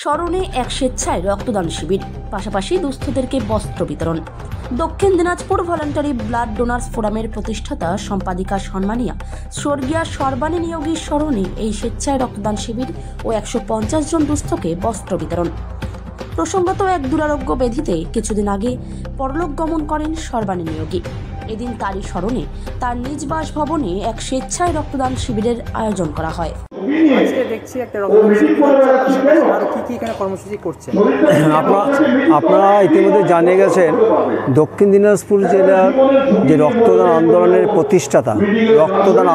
স্মরণে এক স্বেচ্ছায় রক্তদান শিবির, পাশাপাশি দুস্থদেরকে বস্ত্র বিতরণ। দক্ষিণ দিনাজপুর ভলান্টারি ব্লাড ডোনার্স ফোরামের প্রতিষ্ঠাতা সম্পাদিকা সম্মানিয়া স্বর্গীয়া সর্বাণী নিয়োগীর স্মরণে এই স্বেচ্ছায় রক্তদান শিবির ও 150 জন দুস্থকে বস্ত্র বিতরণ। প্রসঙ্গত এক দুরারোগ্য ব্যাধিতে কিছুদিন আগে পরলোক গমন করেন সর্বাণী নিয়োগী। এদিন তারই স্মরণে তার নিজ বাসভবনে এক স্বেচ্ছায় রক্তদান শিবিরের আয়োজন করা হয়। আজকে দেখছি একটা রক্তদান শিবির, আর কি এখানে কর্মসূচি করছেন? আপনারা ইতিমধ্যে জানিয়ে গেছেন, দক্ষিণ দিনাজপুর জেলার যে রক্তদান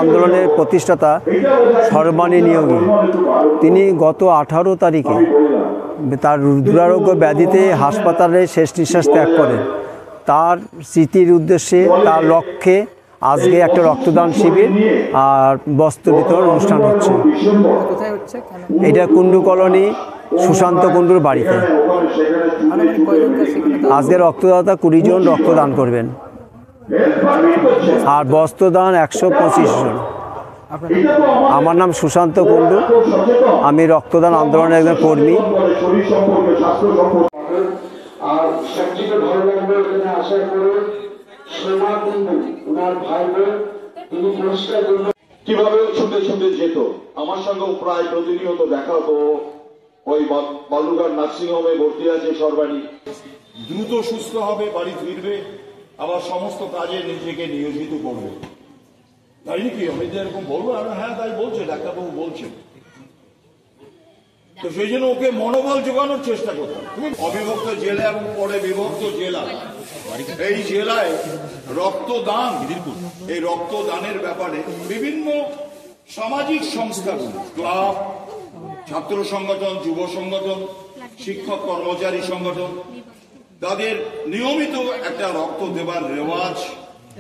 আন্দোলনের প্রতিষ্ঠাতা সর্বাণী নিয়োগী, তিনি গত 18 তারিখে তার দুরারোগ্য ব্যাধিতে হাসপাতালে শেষ নিঃশ্বাস ত্যাগ করেন। তার স্মৃতির উদ্দেশ্যে, তার লক্ষ্যে আজকে একটা রক্তদান শিবির আর বস্ত্র বিতরণ অনুষ্ঠান হচ্ছে। কোথায় হচ্ছে? এটা কুণ্ডু কলোনি সুশান্ত কুণ্ডুর বাড়িতে। আজকে রক্তদাতা 20 জন রক্তদান করবেন আর বস্ত্রদান 125 জন। আমার নাম সুশান্ত কুণ্ডু, আমি রক্তদান আন্দোলনের একজন কর্মী। আর সবচেয়ে ভালো লাগবে এখানে আশা করে সোমা কুণ্ডু ওনার ভাই বোন, তিনি পুরস্কার কিভাবে ছুটে ছুটে যেত। আমার সঙ্গেও প্রায় প্রতিনিয়ত দেখা হতো। ওই বালুঘাট নার্সিংহোমে ভর্তি আছে সর্বাণী, দ্রুত সুস্থ হবে, বাড়ি ফিরবে, আবার সমস্ত কাজে নিজেকে নিয়োজিত করবে। তাই নাকি আমি যে এরকম বলবো? হ্যাঁ, তাই বলছে ডাক্তারবাবু, বলছেন। তো সেই জন্য ওকে মনোবল জোগানোর চেষ্টা করতাম। অবিভক্ত জেলা এবং পরে বিভক্ত জেলা, এই জেলায় রক্তদান, এই রক্তদানের ব্যাপারে বিভিন্ন সামাজিক সংস্থাগুলো, ক্লাব, ছাত্র সংগঠন, যুব সংগঠন, শিক্ষক কর্মচারী সংগঠন, তাদের নিয়মিত একটা রক্ত দেবার রেওয়াজ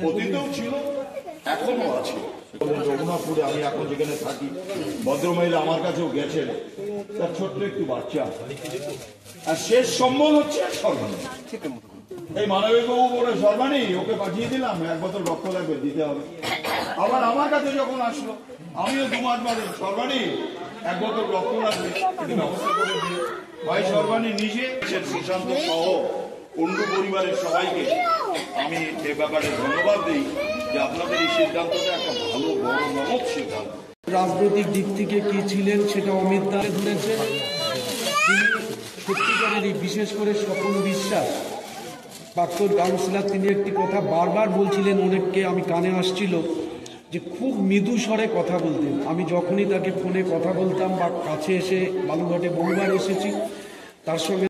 অতীতেও ছিল, এখনো আছে। রঘুনাথপুরে আমি এখন যেখানে থাকি, ভদ্রমহিলা আমার কাছেও গেছেন, তার ছোট্ট একটু বাচ্চা, আর শেষ সম্বল হচ্ছে সর্বাণী। এই মানবিকবাবু বলে সর্বাণী, ওকে পাঠিয়ে দিলাম, 1 বোতল রক্ত লাগবে, দিতে হবে। আবার আমার কাছে যখন আসলো, আমিও 2 মাস বাদে, সর্বাণী 1 বোতল রক্ত লাগবে, একটু ব্যবস্থা করে দিয়ে। ভাই সর্বাণী নিজে, সুশান্ত সহ কুণ্ডু পরিবারের সবাইকে আমি এ ব্যাপারে ধন্যবাদ দিই যে আপনাদের এই সিদ্ধান্তটা একটা ভালো বড় মহৎ সিদ্ধান্ত। রাজনৈতিক দিক থেকে কি ছিলেন সেটা অমিত দা ধরেছে। তিনি সত্যিকারেরই, বিশেষ করে স্বপন বিশ্বাস প্রাক্তন কাউন্সিলর, তিনি একটি কথা বারবার বলছিলেন, অনেককে আমি কানে আসছিল, যে খুব মৃদু স্বরে কথা বলতেন। আমি যখনই তাকে ফোনে কথা বলতাম বা কাছে এসে বালুঘাটে বহুবার এসেছি, তার সঙ্গে